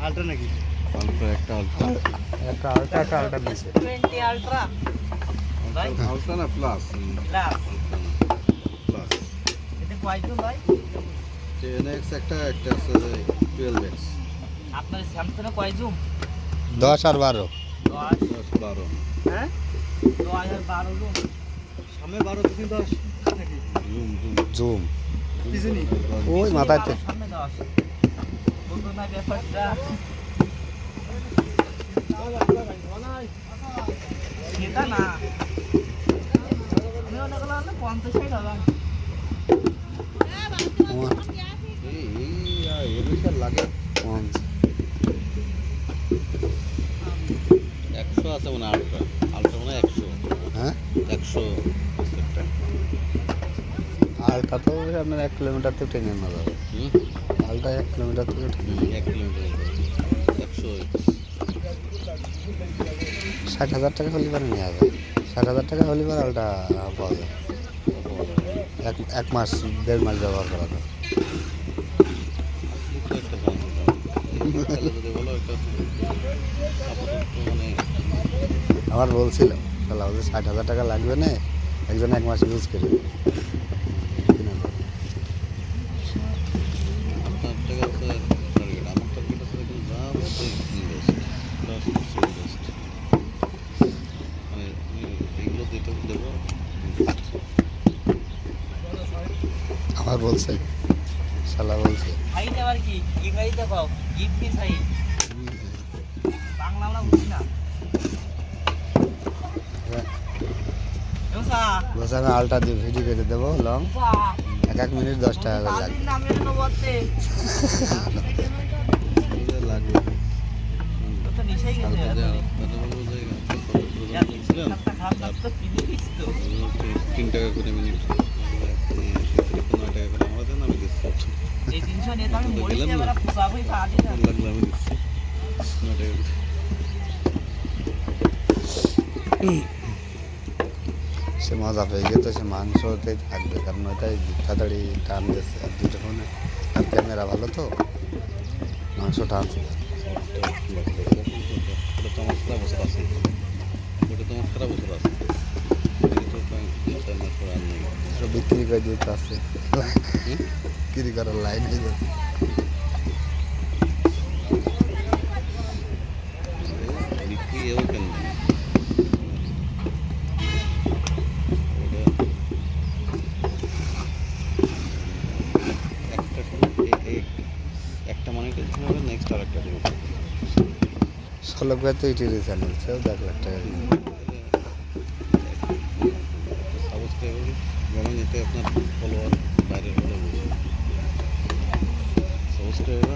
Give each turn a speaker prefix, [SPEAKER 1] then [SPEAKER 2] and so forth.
[SPEAKER 1] Ultra নাকি?
[SPEAKER 2] Ultra একটা ultra
[SPEAKER 3] একটা আলটা নিচে
[SPEAKER 4] 20 আলট্রা ভাই
[SPEAKER 2] আলট্রা না প্লাস
[SPEAKER 4] প্লাস
[SPEAKER 2] প্লাস
[SPEAKER 4] এটা কয়জন ভাই?
[SPEAKER 2] 10x একটা একটা আছে 12x
[SPEAKER 4] আপনার স্যামসাং এ কয় জুম?
[SPEAKER 3] 10 আর 12
[SPEAKER 4] 10
[SPEAKER 2] 10 12
[SPEAKER 1] হ্যাঁ
[SPEAKER 4] 10 আর 12 জুম
[SPEAKER 1] সামনে 12 পিছনে 10 নাকি?
[SPEAKER 2] জুম জুম
[SPEAKER 3] জুম
[SPEAKER 1] পিছনে
[SPEAKER 3] ওই মাথাতে
[SPEAKER 4] সামনে 10 বলতো না ব্যাপারটা এটা না আমি মনে করলাম না 50-60 হাজার
[SPEAKER 2] এই এর বেশি আর লাগে 100 আছে মনে হয় আলট্রা আলট্রা মনে হয় 100
[SPEAKER 3] হ্যাঁ
[SPEAKER 2] 100 একটা
[SPEAKER 3] আলটা তো আপনার 1 কিলোমিটার থেকে টেনে নেওয়া যাবে
[SPEAKER 2] হুম
[SPEAKER 3] আলটা 1 কিলোমিটার থেকে টেনে
[SPEAKER 2] 1 কিলোমিটার 100
[SPEAKER 3] 60,000 টাকা হলে পরে নেওয়া যাবে 60,000 টাকা হলে পরে আলটা পাওয়া যায় এক মাস 1.5 মাস ব্যবহার করা যায়
[SPEAKER 2] একটা দাম তাহলে যদি বলো একটা আপাতত মানে
[SPEAKER 3] আমার বলছিল তাহলে আমাদের 60,000 টাকা লাগবে না একজন 1 মাস ইউজ করে
[SPEAKER 2] আপনার টাকা আছে টার্গেট আমার টার্গেট আছে কিন্তু দাম হচ্ছে ইনভেস্ট প্লাস ইনভেস্ট মানে এইগুলো যেটা দেবো
[SPEAKER 3] আমার বলছে শালা বলছে
[SPEAKER 4] হাইট আবার কি ইংরেজি দেখো গিফট মি সাইড বাংলা আমরা বুঝি না এমসা
[SPEAKER 3] বলছে আমি আলটা দিয়ে ভিডিও করে দেবো লং
[SPEAKER 4] বাহ
[SPEAKER 3] 1 মিনিট 10 টাকা করে লাগবে
[SPEAKER 4] তাদের নামে তো বলতে
[SPEAKER 2] এটা লাগবে
[SPEAKER 4] তো নিশাই গেছে
[SPEAKER 2] ছিলেন
[SPEAKER 4] খারাপ তো কিনে দিস তো
[SPEAKER 2] 3 টাকা করে মিনিট 9 টাকা করে আমরা দেন আমি দিচ্ছি
[SPEAKER 4] এই 300 নিয়ে তো আমি মরিস
[SPEAKER 2] গেলাম না।
[SPEAKER 4] এবার পোষা হই পা দিই না
[SPEAKER 2] লাগলে আমি দিচ্ছি 9 টাকা করে
[SPEAKER 3] সে মজা পেয়ে গেছে সে মাংসতেই থাকবে কারণ ওইটাই তাড়াতাড়ি টান দিয়েছে আর দুটো ফোনে আর ক্যামেরা ভালো তো মাংস টানছে
[SPEAKER 2] ওটা তো আমার সারা বছর আছে ওটা তো আমার সারা বছর আছে এটা তো 3-4 মাস পর আর নেই
[SPEAKER 3] সব বিক্রি করে দিতে আছে বিক্রি করার লাইন হয়ে যাচ্ছে
[SPEAKER 2] বিক্রি এও কেন নেই একটা শুধু একটা মনিটাইজেশন হবে নেক্সট আর একটা শুরু
[SPEAKER 3] ষোলো করে তো ইউটিউব চ্যানেল সেও 1 লাখ টাকা দিয়ে
[SPEAKER 2] সাবস্ক্রাইবার গরমে নিতে আপনার ফলোয়ার বাইরের হলে বসে সাবস্ক্রাইবার